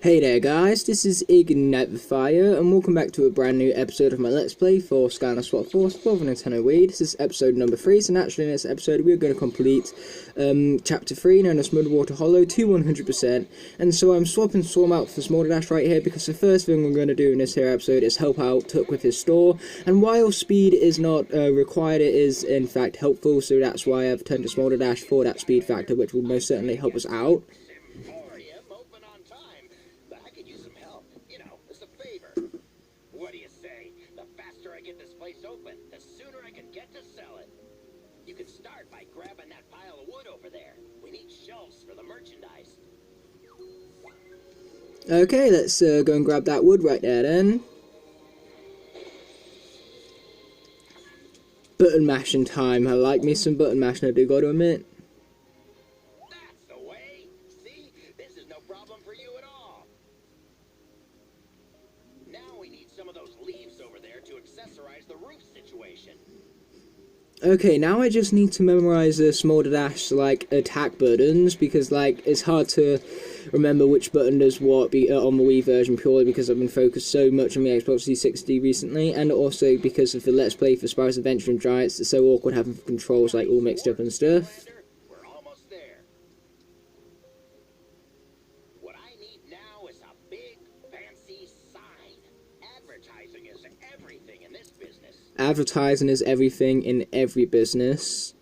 Hey there guys, this is Ignite the Fire, and welcome back to a brand new episode of my Let's Play for Skylanders SWAT Force for the Nintendo Wii. This is episode number 3, so naturally in this episode we're going to complete Chapter 3, known as Mudwater Hollow, to 100%. And so I'm swapping Storm out for Smolder Dash right here, because the first thing we're going to do in this here episode is help out Tuck with his store. And while speed is not required, it is in fact helpful, so that's why I've turned to Smolder Dash for that speed factor, which will most certainly help us out. Grabbing that pile of wood over there. We need shelves for the merchandise. Okay, let's go and grab that wood right there then. Button mashing time. I like me some button mashing, I do gotta admit. That's the way. See? This is no problem for you at all. Now we need some of those leaves over there to accessorize the roof situation. Okay, now I just need to memorize the Smolder Dash, like, attack buttons, because, like, it's hard to remember which button does what on the Wii version, purely because I've been focused so much on the Xbox 360 recently, and also because of the Let's Play for Spyro's Adventure and Giants. It's so awkward having controls, like, all mixed up and stuff. We're almost there. What I need now is a big, fancy sign. Advertising is everything in this business. Advertising is everything in every business.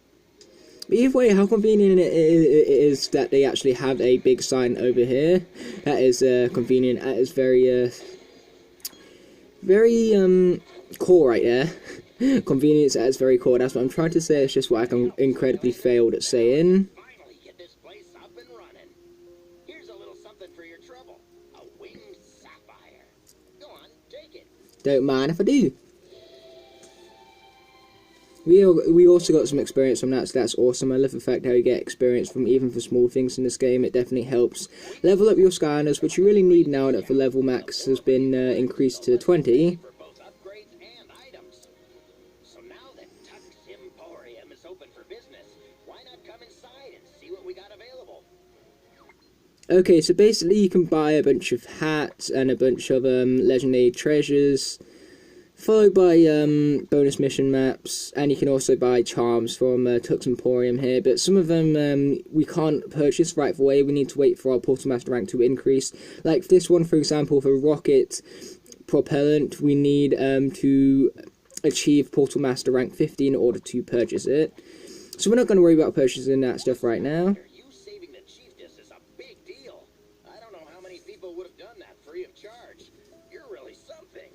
But either way, how convenient it is that they actually have a big sign over here. That is convenient. That is very core right there. Convenience at its very core. That's what I'm trying to say. It's just what I can incredibly failed at saying. Finally get this place up and running. Here's a little something for your trouble. A winged sapphire. Go on, take it. Don't mind if I do. We also got some experience from that, so that's awesome. I love the fact how you get experience from even for small things in this game. It definitely helps level up your Skylanders, which you really need now that the level max has been increased to 20. For both upgrades and items. So now that Tuck's Emporium is open for business, why not come inside and see what we got available? Okay, so basically you can buy a bunch of hats and a bunch of legendary treasures, followed by bonus mission maps, and you can also buy charms from Tuck's Emporium here, but some of them we can't purchase right away. We need to wait for our Portal Master rank to increase. Like this one, for example, for rocket propellant, we need to achieve Portal Master rank 50 in order to purchase it. So we're not going to worry about purchasing that stuff right now. You saving the chiefess is a big deal. I don't know how many people would have done that free of charge. You're really something.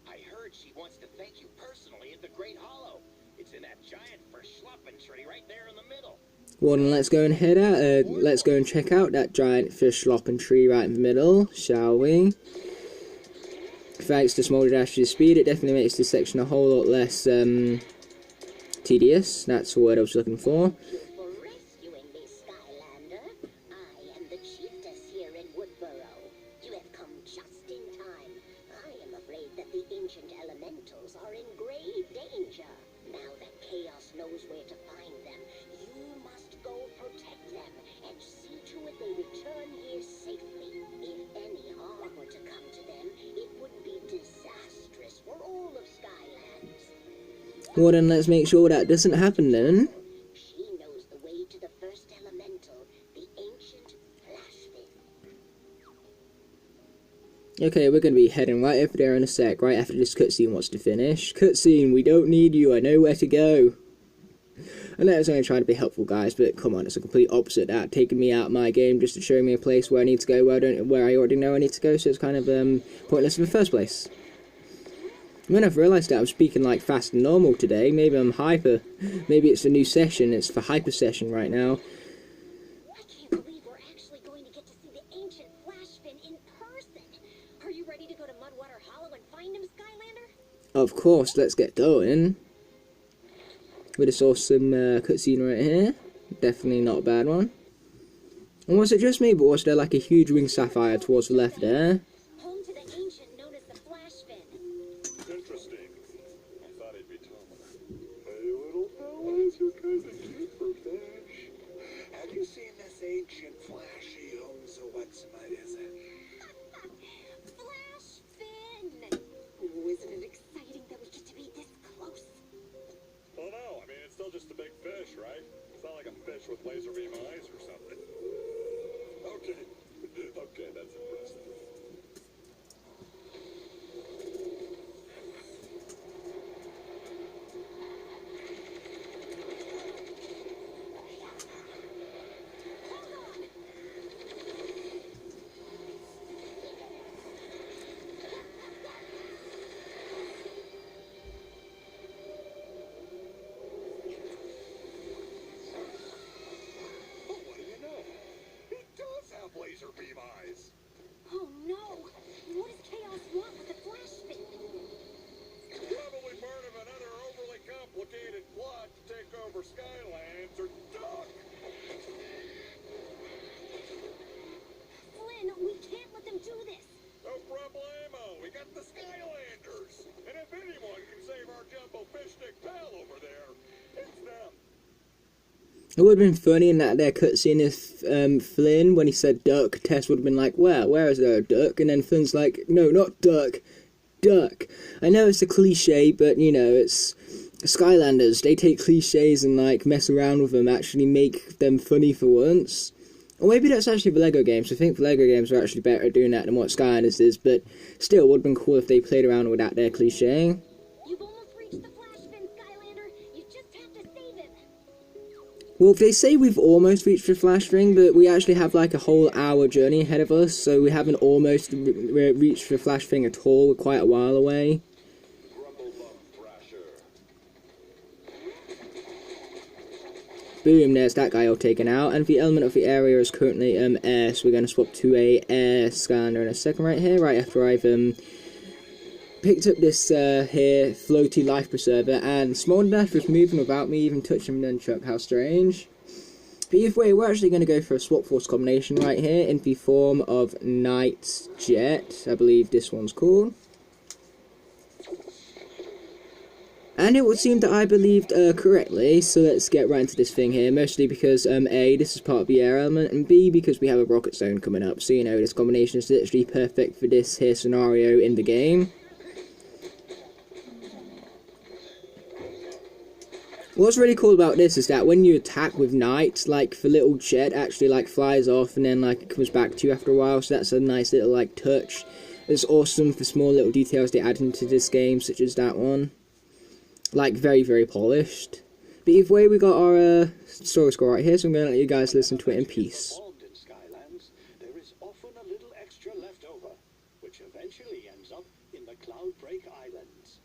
I heard she wants to thank you personally at the Great Hollow. It's in that giant verschluppen tree right there in the middle. Well, then let's go and head out. Let's go and check out that giant verschluppen tree right in the middle, shall we? Thanks to Smolder Dash's speed, it definitely makes this section a whole lot less tedious. That's the word I was looking for. For rescuing me, Skylander. I am the chiefess here in Woodborough. You have come just in time. I am afraid that the ancient elementals are in grave danger. Now that Chaos knows where to find them, you must go protect them and see to it they return here safely. If any harm were to come to them, it would be disastrous for all of Skylands. Well, then let's make sure that doesn't happen then. She knows the way to the first elemental, the ancient Flashfin. Okay, we're going to be heading right over there in a sec, right after this cutscene wants to finish. Cutscene, we don't need you, I know where to go. I know I was only trying to be helpful, guys, but come on, it's a complete opposite that, taking me out of my game just to show me a place where I need to go, where I already know I need to go, so it's kind of pointless in the first place. I mean, I've realised that I'm speaking like fast and normal today. Maybe I'm hyper. Maybe it's the new session, it's the hyper session right now. I can't believe we're actually going to get to see the ancient Flashfin in person. Are you ready to go to Mudwater Hollow and find him, Skylander? Of course, let's get going. With this awesome cutscene right here. Definitely not a bad one. And was it just me, but was there like a huge winged sapphire towards the left there? Home to the ancient known as the Flashfin. Interesting. I thought he'd be taller. Hey, little fella, is your cousin cute for fish? Have you seen this ancient flashy do this. No problemo. We got the Skylanders. And if anyone can save our jumbo fish stick pal over there, it's them. It would have been funny in that there cutscene if Flynn, when he said duck, Tess would have been like, where is there a duck? And then Flynn's like, no, not duck, duck. I know it's a cliche, but, you know, it's Skylanders. They take cliches and, like, mess around with them, actually make them funny for once. Or maybe that's actually the LEGO games. I think the LEGO games are actually better at doing that than what Skylanders is, but still, it would have been cool if they played around with that there cliche. You've almost reached the flash fin, Skylander. You just have to save him. Well, they say we've almost reached the flash ring, but we actually have like a whole hour journey ahead of us, so we haven't almost reached the flash ring at all. We're quite a while away. Boom, there's that guy all taken out, and the element of the area is currently air, so we're going to swap to a air Skylander in a second right here, right after I've picked up this here floaty life preserver, and Small Dash was moving without me even touching the nunchuck. How strange. But either way, we're actually going to go for a swap force combination right here in the form of Night Jet. I believe this one's called. And it would seem that I believed correctly, so let's get right into this thing here, mostly because A, this is part of the air element, and B, because we have a rocket zone coming up, so you know, this combination is literally perfect for this here scenario in the game. What's really cool about this is that when you attack with Night, like, the little jet actually, like, flies off and then, like, it comes back to you after a while, so that's a nice little, like, touch. It's awesome for small little details they add into this game, such as that one. Like, very, very polished. But either way, we got our story score right here, so I'm going to let you guys listen to it in peace. In Skylands, there is often a little extra left over, which eventually ends up in the Cloudbreak Islands.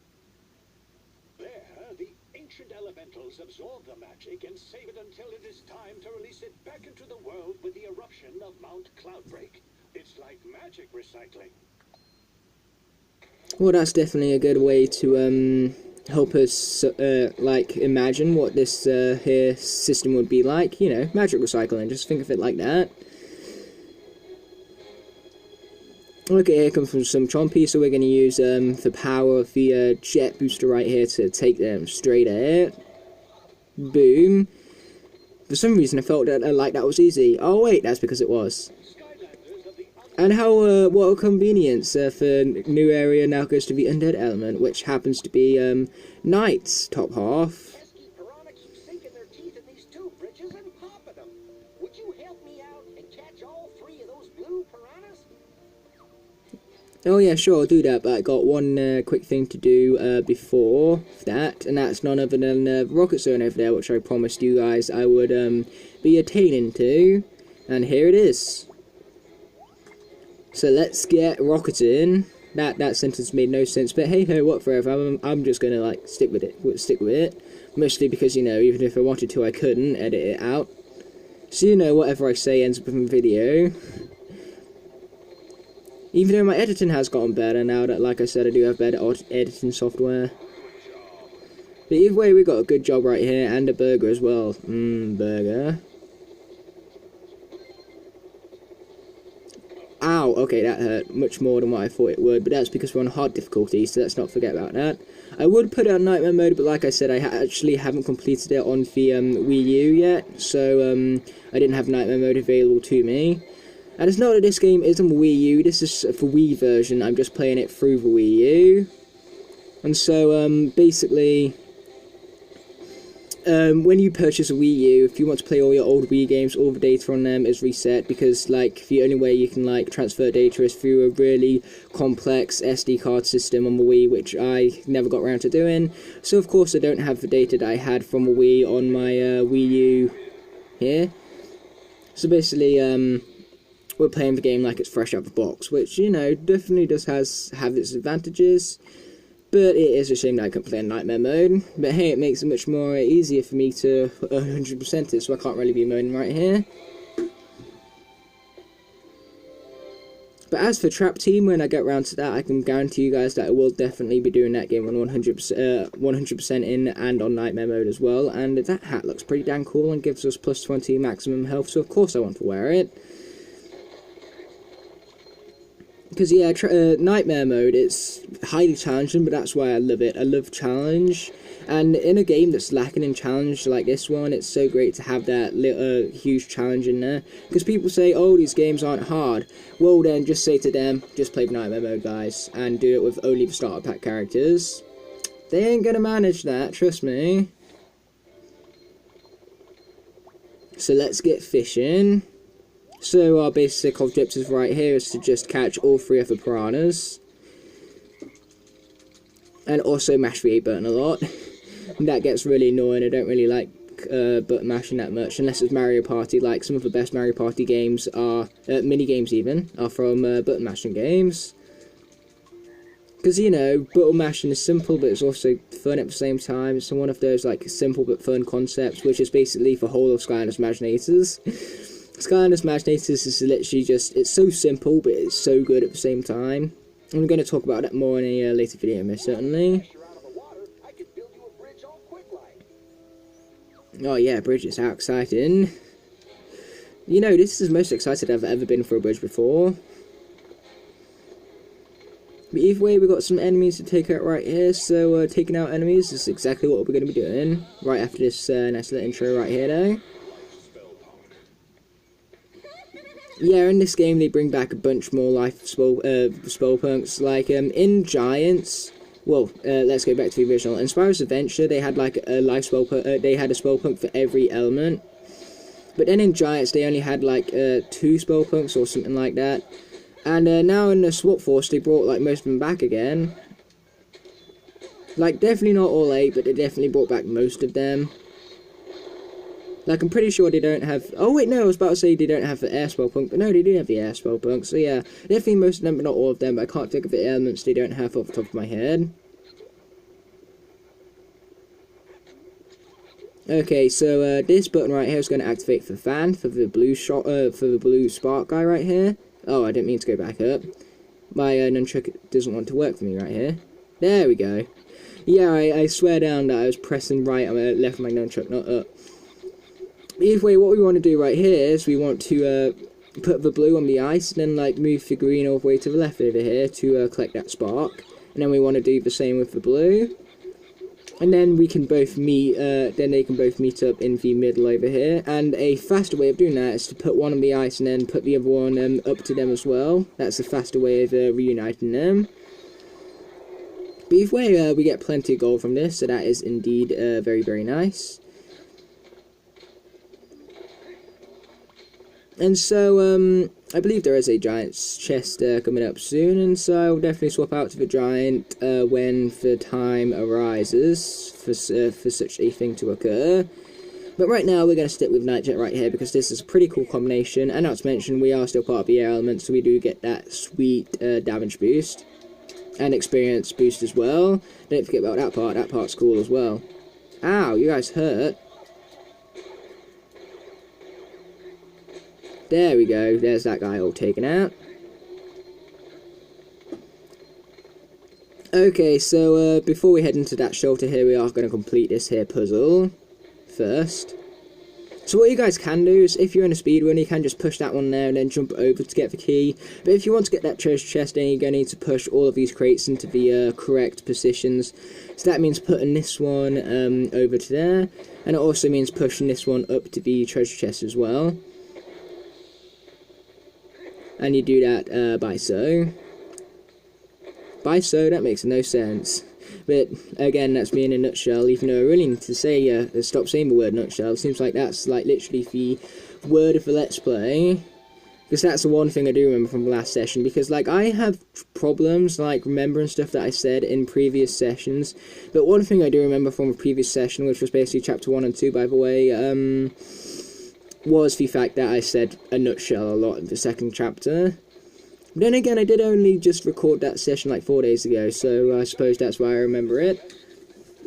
There, the ancient elementals absorb the magic and save it until it is time to release it back into the world with the eruption of Mount Cloudbreak. It's like magic recycling. Well, that's definitely a good way to help us like imagine what this here system would be like. You know, magic recycling. Just think of it like that. Okay, here comes from some Chompy, so we're going to use the power of the jet booster right here to take them straight ahead. Boom. For some reason I felt that like that was easy. Oh wait, that's because it was. And how, what a convenience for new area now goes to the undead element, which happens to be Knight's top half. Pesky piranha keeps sinking their teeth in these two bridges and popping them. Would you help me out and catch all three of those blue piranhas? Oh yeah, sure, I'll do that, but I got one quick thing to do before that, and that's none other than the rocket zone over there, which I promised you guys I would be attaining to, and here it is. So let's get rocketing. That sentence made no sense, but hey ho, what forever. I'm just gonna like stick with it. Mostly because, you know, even if I wanted to, I couldn't edit it out. So you know, whatever I say ends up in the video. Even though my editing has gotten better now that, like I said, I do have better editing software. But either way, we got a good job right here, and a burger as well. Burger. Ow, okay, that hurt much more than what I thought it would, but that's because we're on hard difficulty, so let's not forget about that. I would put it on nightmare mode, but like I said, I actually haven't completed it on the Wii U yet, so I didn't have nightmare mode available to me. And it's not that this game is on Wii U, this is for Wii version, I'm just playing it through the Wii U. And so, basically, when you purchase a Wii U, if you want to play all your old Wii games, all the data on them is reset, because, like, the only way you can, like, transfer data is through a really complex SD card system on the Wii, which I never got around to doing. So, of course, I don't have the data that I had from the Wii on my Wii U here. So, basically, we're playing the game like it's fresh out of the box, which, you know, definitely does have its advantages. But it is a shame that I can't play in nightmare mode. But hey, it makes it much more easier for me to 100% it, so I can't really be moaning right here. But as for Trap Team, when I get around to that, I can guarantee you guys that I will definitely be doing that game on 100% in and on nightmare mode as well. And that hat looks pretty damn cool and gives us plus 20 maximum health, so of course I want to wear it. Because, yeah, Nightmare mode, it's highly challenging, but that's why I love it. I love challenge. And in a game that's lacking in challenge like this one, it's so great to have that little huge challenge in there. Because people say, oh, these games aren't hard. Well then, just say to them, just play Nightmare mode, guys. And do it with only the starter pack characters. They ain't gonna manage that, trust me. So let's get fishing. So our basic objective right here is to just catch all 3 of the piranhas. And also mash the A button a lot. That gets really annoying. I don't really like button mashing that much, unless it's Mario Party. Like, some of the best Mario Party games are, mini-games even, are from button mashing games. Because, you know, button mashing is simple, but it's also fun at the same time. It's one of those, like, simple but fun concepts, which is basically the whole of Skylanders Imaginators. Skylanders Imaginators is literally just, it's so simple, but it's so good at the same time. I'm going to talk about that more in a later video, most certainly. Oh yeah, bridges, how exciting. You know, this is the most excited I've ever been for a bridge before. But either way, we've got some enemies to take out right here, so taking out enemies is exactly what we're going to be doing. Right after this nice little intro right here, though. Yeah, in this game they bring back a bunch more life spellpunks. Like, in Giants... Well, let's go back to the original. In Spyro's Adventure, they had like a life spellpunk. They had a spellpunk for every element. But then in Giants, they only had like 2 spellpunks or something like that. And now in the Swap Force, they brought like most of them back again. Like, definitely not all 8, but they definitely brought back most of them. Like, I'm pretty sure they don't have... Oh, wait, no, I was about to say they don't have the air spellpunk, but no, they do have the air spellpunk. So, yeah, definitely most of them, but not all of them, but I can't think of the elements they don't have off the top of my head. Okay, so, this button right here is going to activate the fan for the blue shot, for the blue spark guy right here. Oh, I didn't mean to go back up. My nunchuck doesn't want to work for me right here. There we go. Yeah, I swear down that I was pressing right on the left of my nunchuck, not up. Either way, what we want to do right here is we want to put the blue on the ice, and then like move the green all the way to the left over here to collect that spark. And then we want to do the same with the blue. And then we can both meet, then they can both meet up in the middle over here. And a faster way of doing that is to put one on the ice and then put the other one up to them as well. That's a faster way of reuniting them. But either way, we get plenty of gold from this, so that is indeed very, very nice. And so, I believe there is a giant's chest coming up soon, and so I'll definitely swap out to the giant when the time arises for such a thing to occur. But right now, we're going to stick with Nightjet right here, because this is a pretty cool combination, and not to mention, we are still part of the air element, so we do get that sweet damage boost, and experience boost as well. Don't forget about that part's cool as well. Ow, you guys hurt. There we go, there's that guy all taken out. Okay, so before we head into that shelter here, we are going to complete this here puzzle first. So what you guys can do is, if you're in a speedrun, you can just push that one there and then jump over to get the key. But if you want to get that treasure chest, then you're going to need to push all of these crates into the correct positions. So that means putting this one over to there, and it also means pushing this one up to the treasure chest as well. And you do that by so. By so, that makes no sense. But again, that's me in a nutshell, even though I really need to say, stop saying the word nutshell. It seems like that's like literally the word of the Let's Play. Because that's the one thing I do remember from the last session. Because like, I have problems like remembering stuff that I said in previous sessions. But one thing I do remember from a previous session, which was basically chapter 1 and 2 by the way, was the fact that I said a nutshell a lot in the second chapter. Then again, I did only just record that session like 4 days ago, so I suppose that's why I remember it.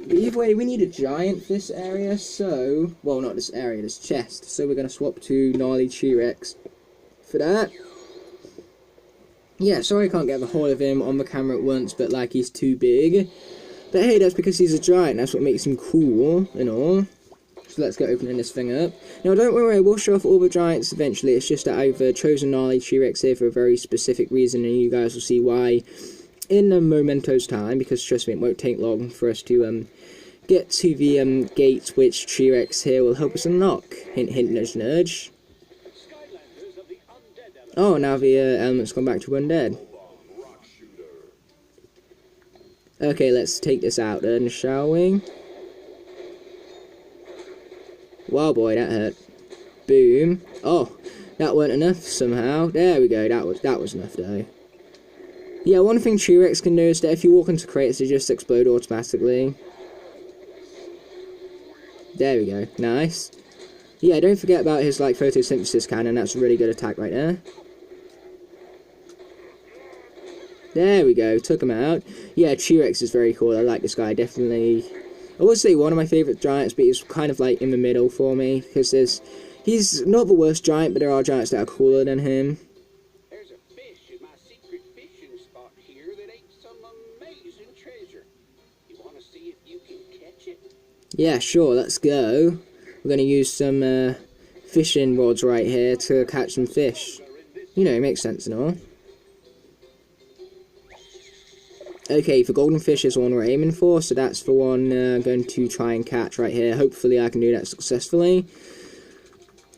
But either way, we need a giant for this area, so... Well, not this area, this chest. So we're going to swap to Gnarly T-Rex for that. Yeah, sorry I can't get the whole of him on the camera at once, but like, he's too big. But hey, that's because he's a giant, that's what makes him cool and all. let's get opening this thing up. Now, don't worry, I will show off all the giants eventually. It's just that I've chosen Gnarly T-Rex here for a very specific reason, and you guys will see why in a momento's time, because trust me, it won't take long for us to get to the gate which T-Rex here will help us unlock. Hint, hint, nudge, nudge. Skylanders of the undead element. Oh, now the element's gone back to undead. Okay, let's take this out then, shall we? Wow, boy, that hurt. Boom. Oh, that weren't enough somehow. There we go, that was enough though. Yeah, one thing T-Rex can do is that if you walk into crates, they just explode automatically. There we go, nice. Yeah, don't forget about his, like, photosynthesis cannon, that's a really good attack right there. There we go, took him out. Yeah, T-Rex is very cool, I like this guy, definitely. I would say one of my favourite giants, but he's kind of, like, in the middle for me, because he's not the worst giant, but there are giants that are cooler than him. There's a fish in my secret fishing spot here that ate some amazing treasure. You want to see if you can catch it? Yeah, sure, let's go. We're going to use some fishing rods right here to catch some fish. You know, it makes sense and all. Okay, the golden fish is the one we're aiming for, so that's the one I'm going to try and catch right here. Hopefully I can do that successfully.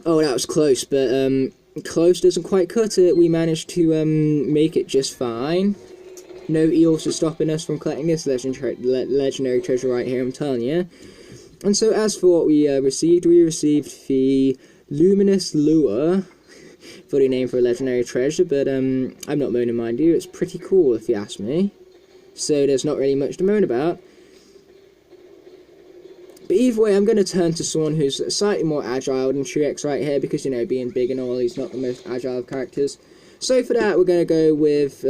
Oh, that was close, but close doesn't quite cut it. We managed to make it just fine. No eels are stopping us from collecting this legendary treasure right here, I'm telling you. And so as for what we received the Luminous Lure. Funny name for a legendary treasure, but I'm not moaning, mind you. It's pretty cool if you ask me. So there's not really much to moan about. But either way, I'm going to turn to someone who's slightly more agile than T-Rex right here, because, you know, being big and all, he's not the most agile of characters. So for that, we're going to go with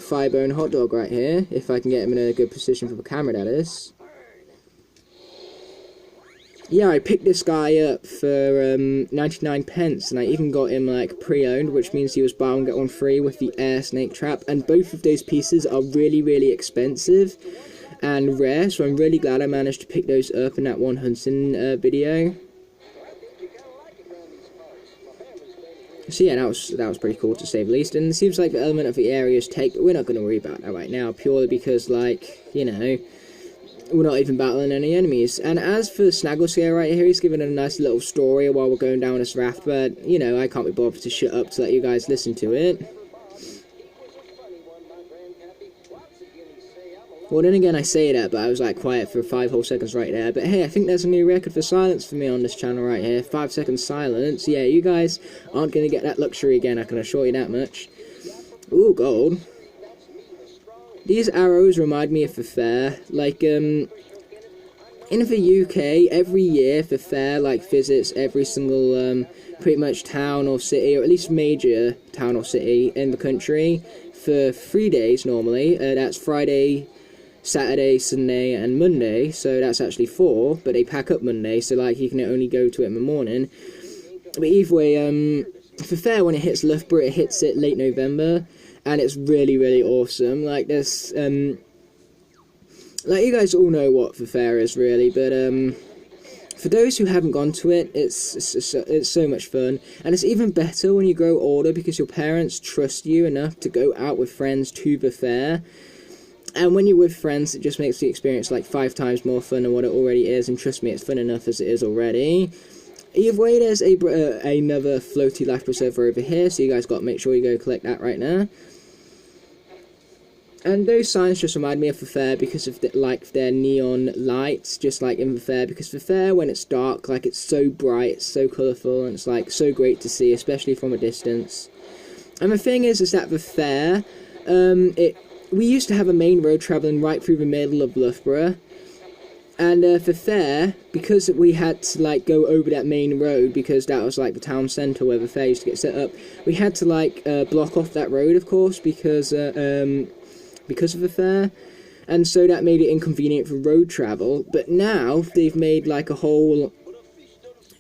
Firebone Hot Dog right here, if I can get him in a good position for the camera, that is. Yeah, I picked this guy up for 99 pence, and I even got him, like, pre-owned, which means he was buy one, get one free with the air snake trap, and both of those pieces are really, really expensive and rare, so I'm really glad I managed to pick those up in that one hunting video. So yeah, that was pretty cool to say the least, and it seems like the element of the area is take, but we're not going to worry about that right now, purely because, like, you know, we're not even battling any enemies. And as for Snagglescare right here, he's given a nice little story while we're going down this raft, but, you know, I can't be bothered to shut up to let you guys listen to it. Well, then again, I say that, but I was, like, quiet for 5 whole seconds right there. But hey, I think there's a new record for silence for me on this channel right here. 5 seconds silence. Yeah, you guys aren't going to get that luxury again, I can assure you that much. Ooh, gold. These arrows remind me of the fair. Like, in the UK, every year, the fair, like, visits every single, pretty much town or city, or at least major town or city in the country for 3 days normally. That's Friday, Saturday, Sunday, and Monday, so that's actually 4, but they pack up Monday, so, like, you can only go to it in the morning. But either way, the fair, when it hits Loughborough, it hits it late November, and it's really, really awesome. Like, there's, like, you guys all know what the fair is, really, but, for those who haven't gone to it, it's so much fun, and it's even better when you grow older, because your parents trust you enough to go out with friends to the fair, and when you're with friends, it just makes the experience, like, 5 times more fun than what it already is, and trust me, it's fun enough as it is already. Either way, there's another floaty life preserver over here, so you guys got to make sure you go collect that right now. And those signs just remind me of the fair because of like their neon lights, just like in the fair, because the fair, when it's dark, like, it's so bright, it's so colourful, and it's, like, so great to see, especially from a distance. And the thing is that the fair, we used to have a main road travelling right through the middle of Loughborough, and the fair, because we had to, like, go over that main road, because that was, like, the town centre where the fair used to get set up, we had to, like, block off that road, of course, because of the fair, and so that made it inconvenient for road travel. But now they've made, like, a whole,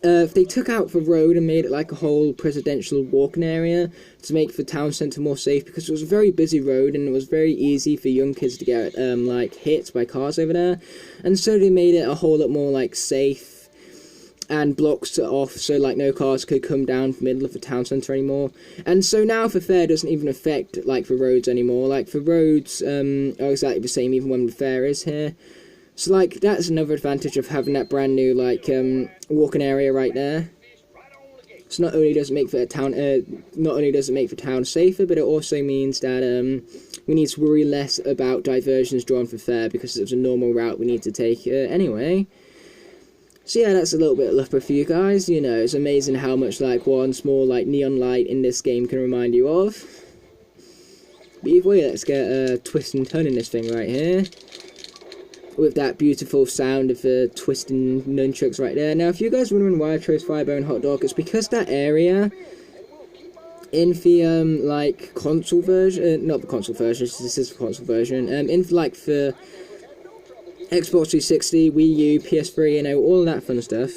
they took out the road and made it like a whole presidential walking area to make the town centre more safe, because it was a very busy road and it was very easy for young kids to get like hit by cars over there, and so they made it a whole lot more, like, safe and blocks it off so like no cars could come down the middle of the town centre anymore. And so now the fair doesn't even affect like the roads anymore. Like the roads are exactly the same even when the fair is here. So like that's another advantage of having that brand new like walking area right there. So not only does it make the town safer, but it also means that we need to worry less about diversions drawn for fair because it was a normal route we need to take anyway. So yeah, that's a little bit of love for you guys. You know, it's amazing how much like one small like neon light in this game can remind you of. But either way, let's get a twist and turn in this thing right here. With that beautiful sound of the twisting nunchucks right there. Now, if you guys are wondering why I chose Firebone Hot Dog, it's because that area in the like console version, not the console version, this is the console version. In like the Xbox 360, Wii U, PS3, you know, all of that fun stuff.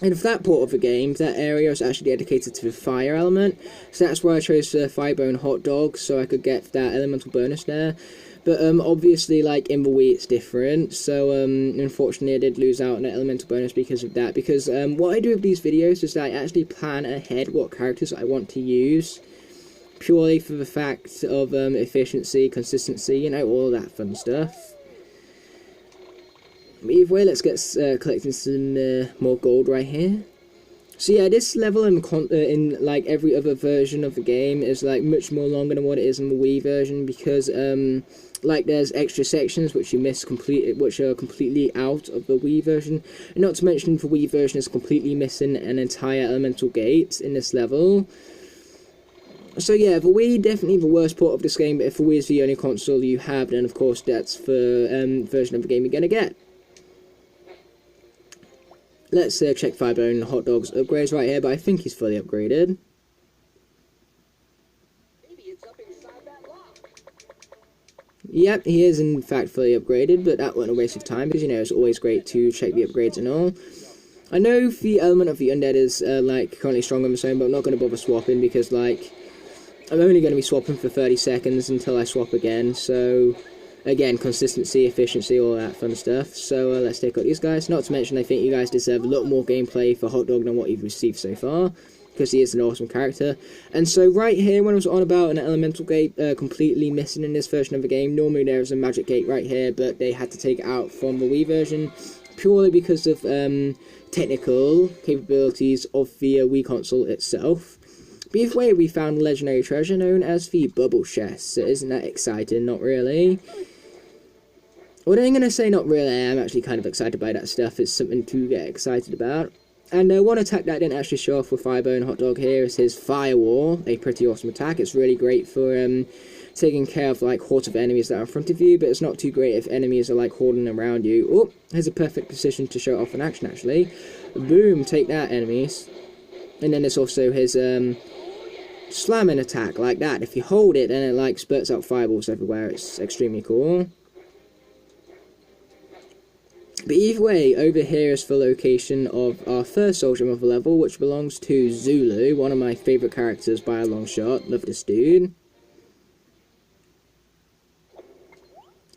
And for that port of the game, that area is actually dedicated to the fire element. So that's why I chose the Firebone Hot Dog, so I could get that elemental bonus there. But obviously, like in the Wii, it's different. So unfortunately, I did lose out on an elemental bonus because of that. Because what I do with these videos is that I actually plan ahead what characters I want to use, purely for the fact of efficiency, consistency, you know, all of that fun stuff. But either way, let's get collecting some more gold right here. So yeah, this level in like every other version of the game is like much more longer than what it is in the Wii version because like there's extra sections which you miss which are completely out of the Wii version. And not to mention the Wii version is completely missing an entire elemental gate in this level. So yeah, the Wii definitely the worst port of this game, but if the Wii is the only console you have, then of course that's the version of the game you're gonna get. Let's check Firebone Hot Dog's upgrades right here, but I think he's fully upgraded. Maybe it's up inside that lock. Yep, he is in fact fully upgraded, but that wasn't a waste of time, because you know, it's always great to check the upgrades and all. I know the element of the undead is like currently strong on its own, but I'm not going to bother swapping, because like, I'm only going to be swapping for 30 seconds until I swap again, so... Again, consistency, efficiency, all that fun stuff. So let's take out these guys. Not to mention, I think you guys deserve a lot more gameplay for Hot Dog than what you've received so far, because he is an awesome character. And so right here, when I was on about an elemental gate completely missing in this version of the game, normally there is a magic gate right here, but they had to take it out from the Wii version, purely because of technical capabilities of the Wii console itself. But either way, we found a legendary treasure known as the Bubble Chest. So isn't that exciting? Not really. What I'm going to say, not really, I am actually kind of excited by that stuff. It's something to get excited about. And one attack that I didn't actually show off with Firebone Hot Dog here is his Firewall, a pretty awesome attack. It's really great for taking care of like hordes of enemies that are in front of you, but it's not too great if enemies are like hoarding around you. Oh, here's a perfect position to show off an action actually. Boom, take that, enemies. And then there's also his slamming attack like that. If you hold it, then it like spurts out fireballs everywhere. It's extremely cool. But either way, over here is the location of our first soldier of the level, which belongs to Zulu, one of my favourite characters by a long shot. Love this dude.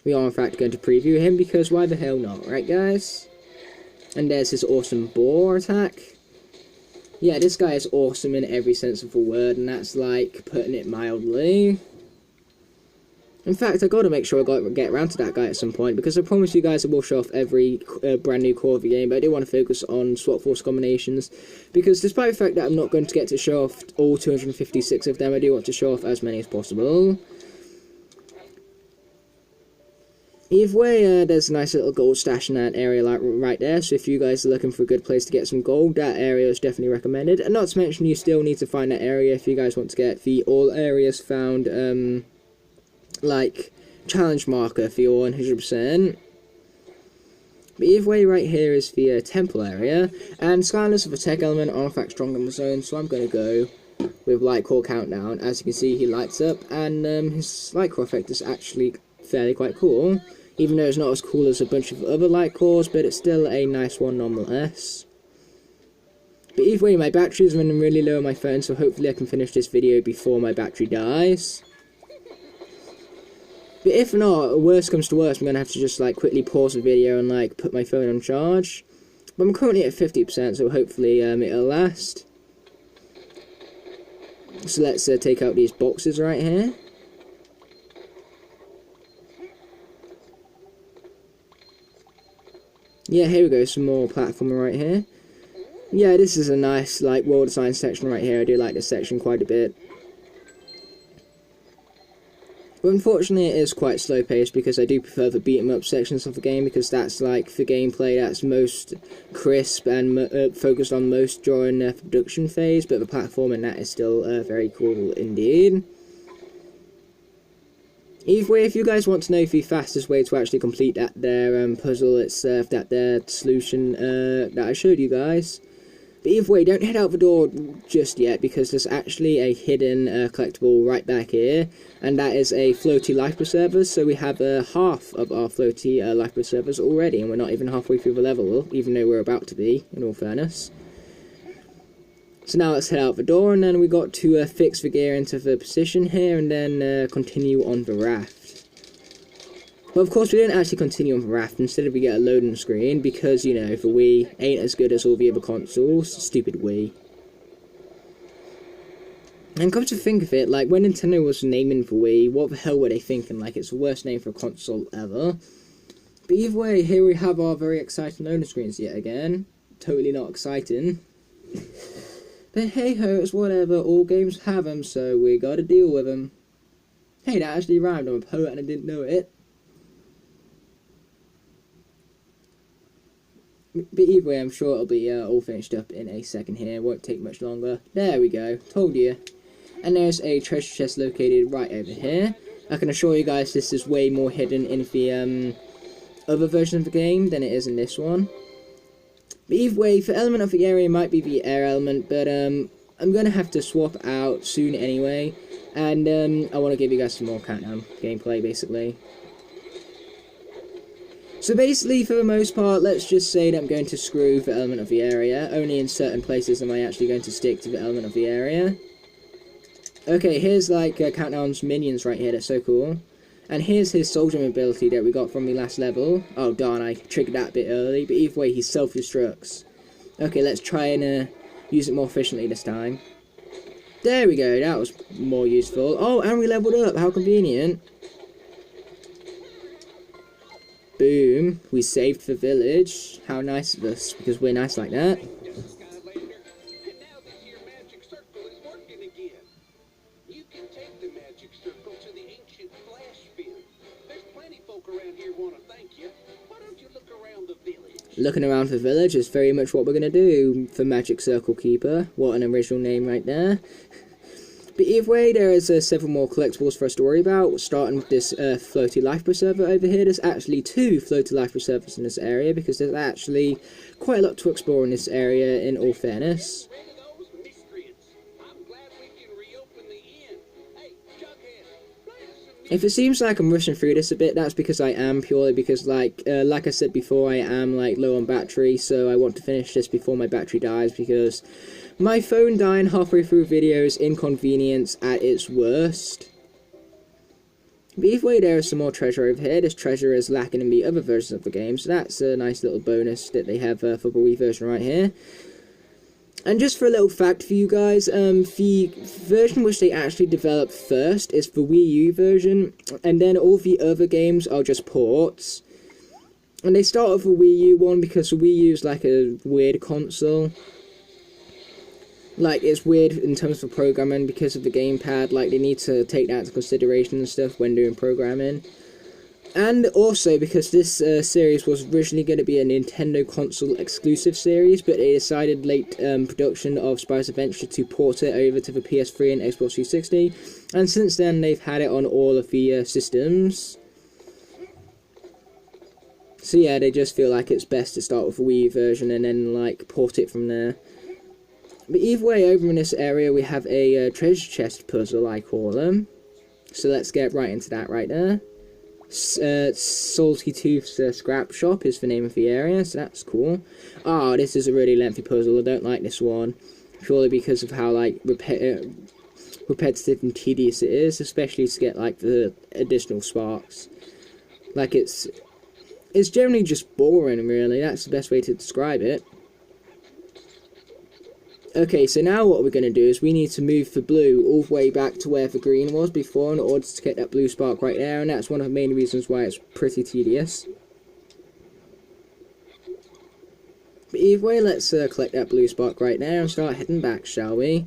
We are in fact going to preview him, because why the hell not, right guys? And there's his awesome boar attack. Yeah, this guy is awesome in every sense of the word, and that's like putting it mildly. In fact, I gotta make sure I get around to that guy at some point, because I promise you guys I will show off every brand new core of the game, but I do want to focus on swap force combinations, because despite the fact that I'm not going to get to show off all 256 of them, I do want to show off as many as possible. Either way, there's a nice little gold stash in that area like right there, so if you guys are looking for a good place to get some gold, that area is definitely recommended. And not to mention, you still need to find that area if you guys want to get the all areas found, like, challenge marker for your 100%. But either way, right here is the temple area, and Skylanders with a tech element are in fact strong on the zone, so I'm going to go with light core countdown. As you can see, he lights up, and his light core effect is actually fairly quite cool, even though it's not as cool as a bunch of other light cores, but it's still a nice one nonetheless. But either way, my battery is running really low on my phone, so hopefully I can finish this video before my battery dies. But if not, worst comes to worst, I'm going to have to just like quickly pause the video and like put my phone on charge. But I'm currently at 50%, so hopefully it'll last. So let's take out these boxes right here. Yeah, here we go, some more platforming right here. Yeah, this is a nice, like, world design section right here. I do like this section quite a bit. But unfortunately it is quite slow paced because I do prefer the beat 'em up sections of the game, because that's like the gameplay that's most crisp and focused on most during the production phase, but the platforming that is still very cool indeed. Either way, if you guys want to know the fastest way to actually complete that there puzzle itself, that there solution that I showed you guys. But either way, don't head out the door just yet, because there's actually a hidden collectible right back here, and that is a floaty life preserver. So we have half of our floaty life preservers already, and we're not even halfway through the level, even though we're about to be, in all fairness. So now let's head out the door, and then we got to fix the gear into the position here, and then continue on the raft. But of course we didn't actually continue on the raft, instead we get a loading screen, because, you know, the Wii ain't as good as all the other consoles. Stupid Wii. And come to think of it, like, when Nintendo was naming the Wii, what the hell were they thinking? Like, it's the worst name for a console ever. But either way, here we have our very exciting loading screens yet again. Totally not exciting. But hey ho, it's whatever, all games have them, so we gotta deal with them. Hey, that actually rhymed, I'm a poet and I didn't know it. But either way, I'm sure it'll be all finished up in a second here, it won't take much longer. There we go, told you. And there's a treasure chest located right over here. I can assure you guys this is way more hidden in the other version of the game than it is in this one. But either way, the element of the area might be the air element, but I'm going to have to swap out soon anyway. And I want to give you guys some more countdown gameplay, basically. So basically, for the most part, let's just say that I'm going to screw the element of the area. Only in certain places am I actually going to stick to the element of the area. Okay, here's like Countdown's minions right here, that's so cool. And here's his soldier ability that we got from the last level. Oh darn, I triggered that a bit early, but either way he self-destructs. Okay, let's try and use it more efficiently this time. There we go, that was more useful. Oh, and we leveled up, how convenient. Boom, we saved the village. How nice of us, because we're nice like that. Skylander, and now this here magic circle is working again. You can take the magic circle to the ancient flash field. There's plenty folk around here want to thank you. Why don't you look around the village? Looking around the village is very much what we're going to do for Magic Circle Keeper. What an original name right there. But either way, there is several more collectibles for us to worry about, starting with this floaty life preserver over here. There's actually 2 floaty life preservers in this area, because there's actually quite a lot to explore in this area, in all fairness. If it seems like I'm rushing through this a bit, that's because I am, purely because, like I said before, I am like low on battery, so I want to finish this before my battery dies, because my phone dying halfway through video is inconvenience at its worst. But either way, there is some more treasure over here. This treasure is lacking in the other versions of the game, so that's a nice little bonus that they have for the Wii version right here. And just for a little fact for you guys, the version which they actually developed first is the Wii U version, and then all the other games are just ports. And they start with the Wii U one because the Wii U is like a weird console. Like, it's weird in terms of programming because of the gamepad, like they need to take that into consideration and stuff when doing programming. And also because this series was originally going to be a Nintendo console exclusive series, but they decided late production of Spyro's Adventure to port it over to the PS3 and Xbox 360, and since then they've had it on all of the systems. So yeah, they just feel like it's best to start with the Wii version and then like port it from there. But either way, over in this area we have a treasure chest puzzle, I call them. So let's get right into that right there. Salty Tooth's Scrap Shop is the name of the area, so that's cool. Oh, this is a really lengthy puzzle, I don't like this one. Purely because of how like repetitive and tedious it is, especially to get like the additional sparks. Like it's it's generally just boring, really. That's the best way to describe it. Okay, so now what we're going to do is we need to move the blue all the way back to where the green was before in order to get that blue spark right there, and that's one of the main reasons why it's pretty tedious. But either way, let's collect that blue spark right now and start heading back, shall we?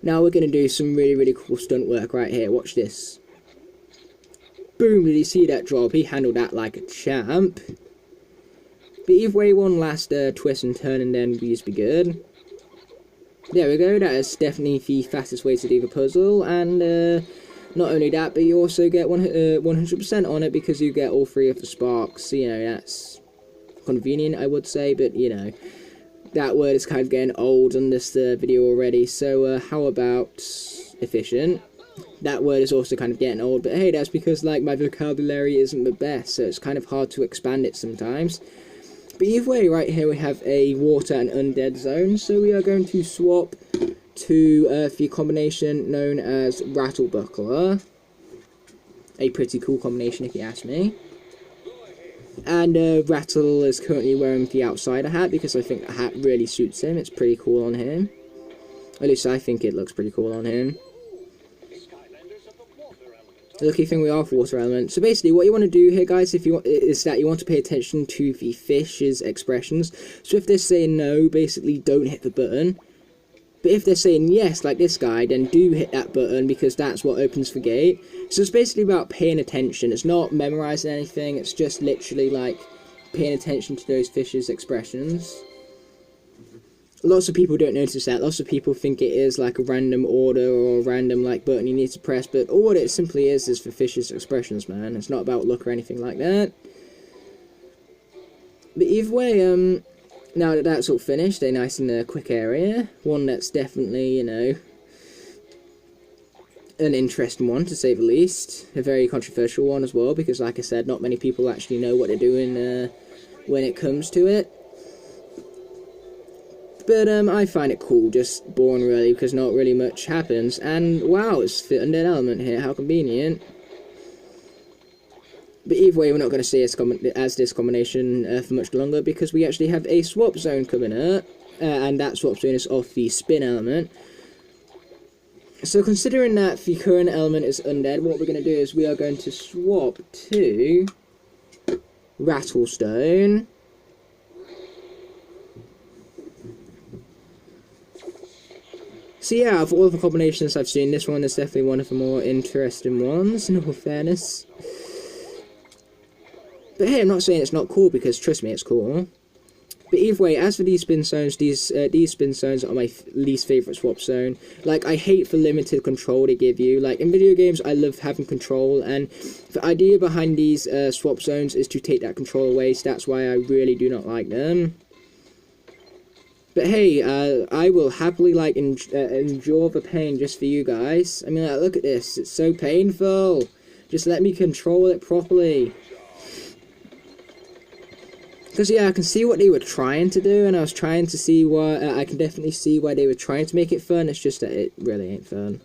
Now we're going to do some really cool stunt work right here. Watch this. Boom, did you see that drop? He handled that like a champ. But either way, one last twist and turn and then these be good. There we go, that is definitely the fastest way to do the puzzle, and not only that, but you also get 100% on it because you get all 3 of the sparks. You know, that's convenient, I would say, but you know, that word is kind of getting old on this video already, so how about efficient? That word is also kind of getting old, but hey, that's because like my vocabulary isn't the best, so it's kind of hard to expand it sometimes. But either way, right here we have a water and undead zone, so we are going to swap to the combination known as Rattle Buckler. A pretty cool combination if you ask me. And Rattle is currently wearing the outsider hat because I think the hat really suits him. It's pretty cool on him. At least I think it looks pretty cool on him. The lucky thing we are for water element. So basically what you want to do here, guys, if you want, is that you want to pay attention to the fish's expressions. So if they're saying no, basically don't hit the button. But if they're saying yes, like this guy, then do hit that button because that's what opens the gate. So it's basically about paying attention. It's not memorizing anything, it's just literally like paying attention to those fish's expressions. Lots of people don't notice that. Lots of people think it is like a random order or a random like button you need to press, but all what it simply is for fish's expressions, man. It's not about luck or anything like that. But either way, now that that's all finished, a nice and quick area, one that's definitely, you know, an interesting one to say the least, a very controversial one as well, because like I said, not many people actually know what they're doing when it comes to it. But I find it cool, just boring really, because not really much happens. And wow, it's the undead element here, how convenient. But either way, we're not going to see as this combination for much longer, because we actually have a swap zone coming up, and that swap zone is off the spin element. So considering that the current element is undead, what we're going to do is we are going to swap to Rattlestone. So yeah, of all the combinations I've seen, this one is definitely one of the more interesting ones, in all fairness. But hey, I'm not saying it's not cool, because trust me, it's cool. But either way, as for these spin zones, these spin zones are my least favourite swap zone. Like, I hate the limited control they give you. Like, in video games, I love having control, and the idea behind these swap zones is to take that control away, so that's why I really do not like them. But hey, I will happily, like, endure the pain just for you guys. I mean, like, look at this. It's so painful. Just let me control it properly. Because, yeah, I can see what they were trying to do, and I was trying to see why... I can definitely see why they were trying to make it fun. It's just that it really ain't fun.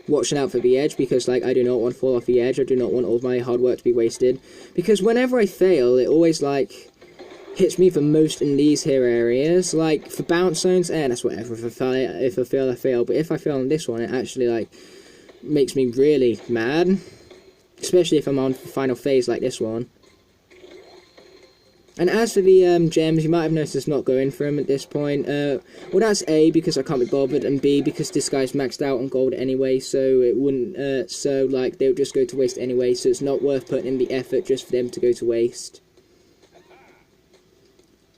Watching out for the edge, because like I do not want to fall off the edge. I do not want all my hard work to be wasted, because whenever I fail, it always like hits me the most in these here areas. Like for bounce zones, that's whatever. If I fail, I fail. But if I fail on this one, it actually like makes me really mad, especially if I'm on the final phase like this one. And as for the gems, you might have noticed it's not going for them at this point. Well, that's A, because I can't be bothered, and B, because this guy's maxed out on gold anyway, so it wouldn't, so, like, they would just go to waste anyway, so it's not worth putting in the effort just for them to go to waste.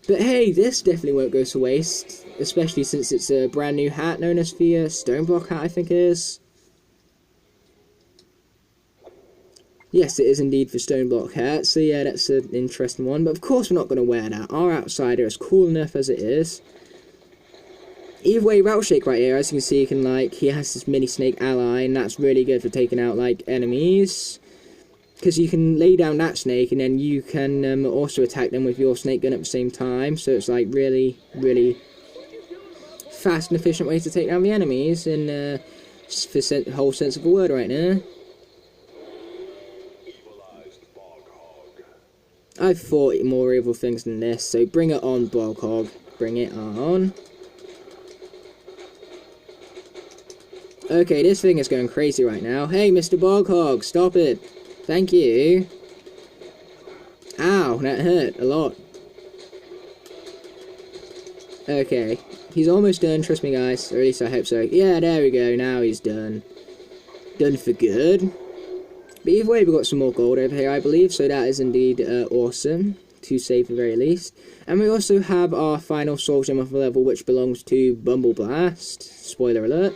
But hey, this definitely won't go to waste, especially since it's a brand new hat known as the Stoneblock hat, I think it is. Yes, it is indeed the Stoneblock hat, so yeah, that's an interesting one. But of course we're not going to wear that. Our outsider is cool enough as it is. Either way, Rattleshake right here, as you can see, he has this mini snake ally, and that's really good for taking out, like, enemies. Because you can lay down that snake, and then you can also attack them with your snake gun at the same time. So it's, like, really, really fast and efficient way to take down the enemies. And whole sense of the word right now. Evilized bog hog. I've fought more evil things than this, so bring it on, Bog Hog. Bring it on. Okay, this thing is going crazy right now. Hey, Mr. Bog Hog, stop it. Thank you. Ow, that hurt a lot. Okay, he's almost done, trust me guys, or at least I hope so. Yeah, there we go, now he's done. Done for good. But either way, we've got some more gold over here, I believe, so that is indeed awesome, to say the very least. And we also have our final soul gem of the level, which belongs to Bumble Blast. Spoiler alert.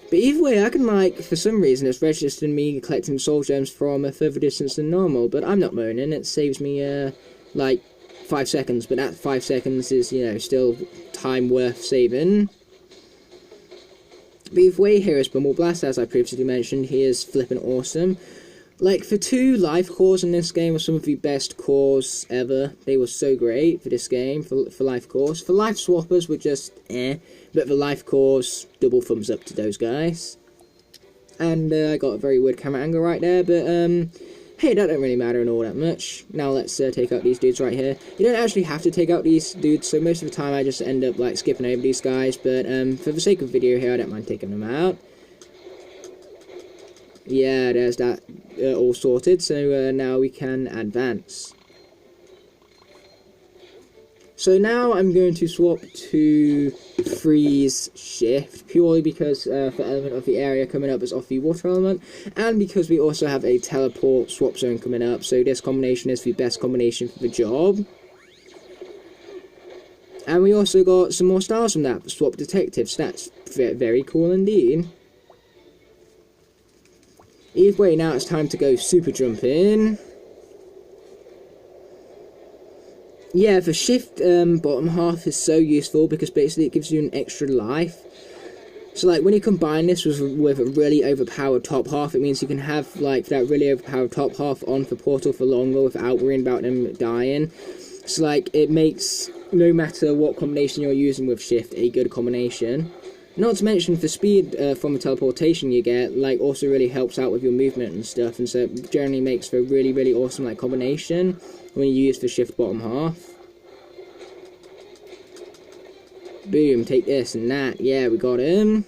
But either way, I can, like, for some reason, it's registered me collecting soul gems from a further distance than normal, but I'm not moaning. It saves me, like, 5 seconds, but that 5 seconds is, you know, still time worth saving. But either way, here is Bumble Blast, as I previously mentioned. He is flipping awesome. Like, the 2 life cores in this game were some of the best cores ever. They were so great for this game, for life cores. For life swappers were just but the life cores, double thumbs up to those guys. And I got a very weird camera angle right there, but hey, that don't really matter and all that much. Now let's take out these dudes right here. You don't actually have to take out these dudes, so most of the time I just end up like skipping over these guys, but for the sake of video here, I don't mind taking them out. Yeah, there's that all sorted, so now we can advance. So now I'm going to swap to Freeze Shift, purely because the element of the area coming up is off the water element, and because we also have a teleport swap zone coming up, so this combination is the best combination for the job. And we also got some more stars from that, Swap Detective, so that's very cool indeed. Either way, now it's time to go super jumping. Yeah, the shift bottom half is so useful because basically it gives you an extra life. So like when you combine this with a really overpowered top half, it means you can have like that really overpowered top half on for Portal for longer without worrying about them dying. So like it makes no matter what combination you're using with shift a good combination. Not to mention the speed from the teleportation you get, like, also really helps out with your movement and stuff, and so it generally makes for a really awesome, like, combination when you use the shift bottom half. Boom, take this and that, yeah, we got him.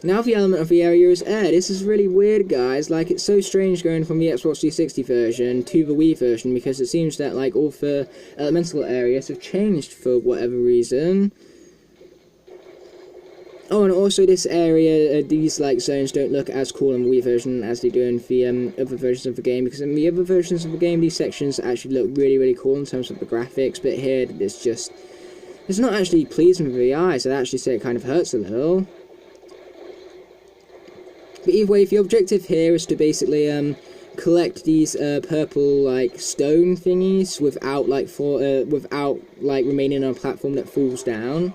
Now the element of the area is air. This is really weird, guys. Like, it's so strange going from the Xbox 360 version to the Wii version, because it seems that, like, all the elemental areas have changed for whatever reason. Oh, and also this area, these, like, zones don't look as cool in the Wii version as they do in the other versions of the game, because in the other versions of the game, these sections actually look really cool in terms of the graphics, but here, it's not actually pleasing for the eyes. I'd actually say it kind of hurts a little. But either way, the objective here is to basically collect these purple like stone thingies without like remaining on a platform that falls down.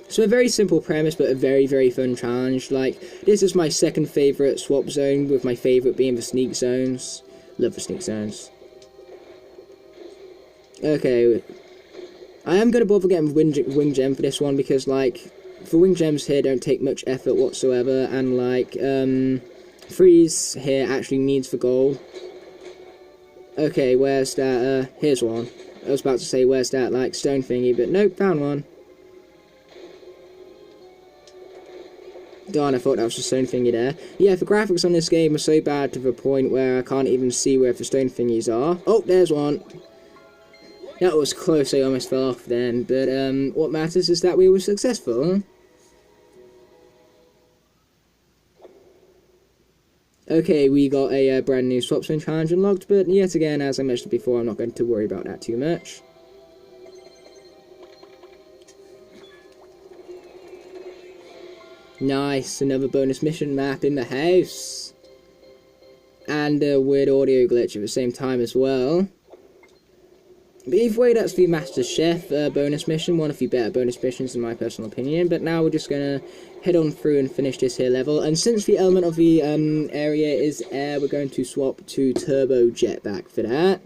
So a very simple premise, but a very fun challenge. Like, this is my second favourite swap zone, with my favourite being the sneak zones. Love the sneak zones. Okay, I am gonna bother getting wing gem for this one because like, the wing gems here don't take much effort whatsoever, and like, Freeze here actually needs the gold. Okay, where's that, here's one. I was about to say, where's that, like, stone thingy, but nope, found one. Darn, I thought that was the stone thingy there. Yeah, the graphics on this game are so bad to the point where I can't even see where the stone thingies are. Oh, there's one. That was close, I almost fell off then, but what matters is that we were successful. Okay, we got a brand new swap zone challenge unlocked, but yet again, as I mentioned before, I'm not going to worry about that too much. Nice, another bonus mission map in the house. And a weird audio glitch at the same time as well. But either way, that's the Master Chef bonus mission, one of the better bonus missions in my personal opinion. But now we're just going to head on through and finish this here level. And since the element of the area is air, we're going to swap to Turbo Jetpack for that.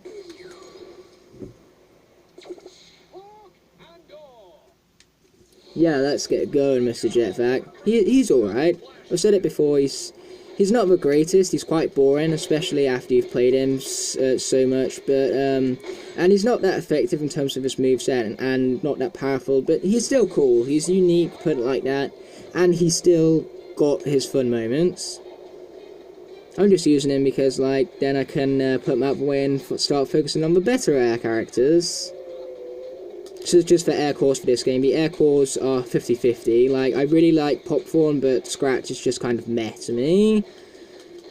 Yeah, let's get going, Mr. Jetpack. He's alright. I've said it before, he's not the greatest, he's quite boring, especially after you've played him so much, but, and he's not that effective in terms of his moveset, and not that powerful, but he's still cool, he's unique, put it like that, and he's still got his fun moments. I'm just using him because, like, then I can put him out of the way and start focusing on the better air characters. So just for air cores for this game, the air cores are 50-50. Like, I really like Popcorn, but Scratch is just kind of meh to me.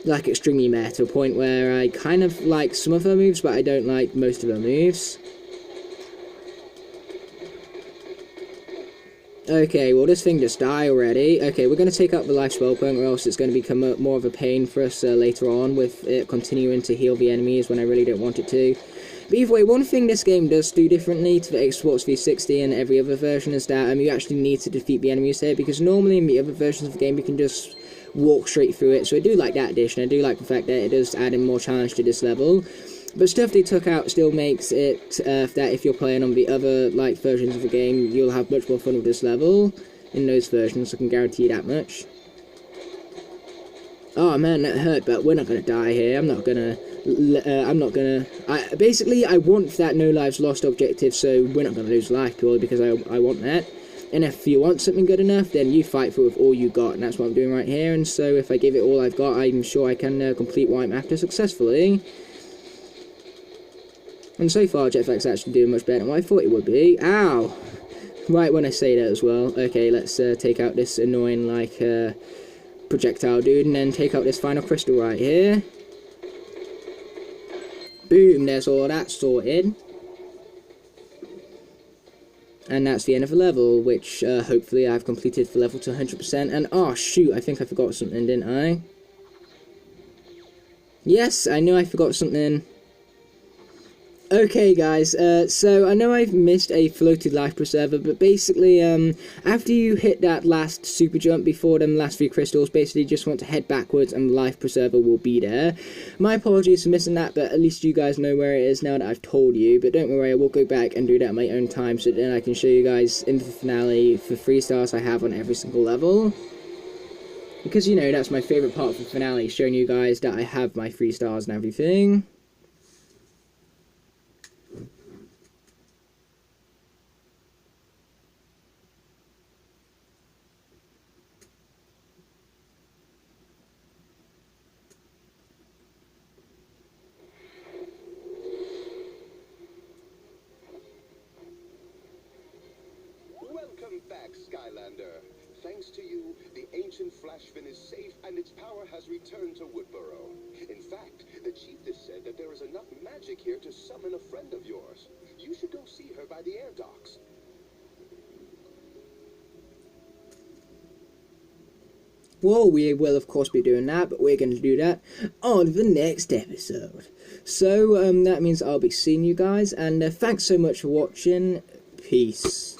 Like, extremely meh, to a point where I kind of like some of her moves, but I don't like most of her moves. Okay, well, this thing just died already. Okay, we're going to take out the life spell point, or else it's going to become more of a pain for us later on, with it continuing to heal the enemies when I really don't want it to. But either way, one thing this game does do differently to the Xbox 360 and every other version is that you actually need to defeat the enemies here, because normally in the other versions of the game you can just walk straight through it. So I do like that addition. I do like the fact that it does add in more challenge to this level. But stuff they took out still makes it that if you're playing on the other like versions of the game, you'll have much more fun with this level in those versions. I can guarantee you that much. Oh man, that hurt, but we're not gonna die here. I'm not gonna. Basically, I want that no lives lost objective, so we're not gonna lose life purely because I want that. And if you want something good enough, then you fight for it with all you got, and that's what I'm doing right here. And so, if I give it all I've got, I'm sure I can complete what I'm after successfully. And so far, Jetpack's actually doing much better than what I thought it would be. Ow! Right when I say that as well. Okay, let's take out this annoying, like, projectile dude, and then take out this final crystal right here. Boom, there's all that sorted. And that's the end of the level, which hopefully I've completed the level to 100%. And oh shoot, I think I forgot something, didn't I? Yes, I know I forgot something. Okay guys, so I know I've missed a floated life preserver, but basically, after you hit that last super jump before them last 3 crystals, basically you just want to head backwards and the life preserver will be there. My apologies for missing that, but at least you guys know where it is now that I've told you, but don't worry, I will go back and do that at my own time, so then I can show you guys in the finale the 3 stars I have on every single level. Because, you know, that's my favourite part of the finale, showing you guys that I have my 3 stars and everything. Welcome back, Skylander. Thanks to you, the ancient Flashfin is safe and its power has returned to Woodboro. In fact, the chiefess said that there is enough magic here to summon a friend of yours. You should go see her by the air docks. Well, we will of course be doing that, but we're going to do that on the next episode. So, that means I'll be seeing you guys, and thanks so much for watching. Peace.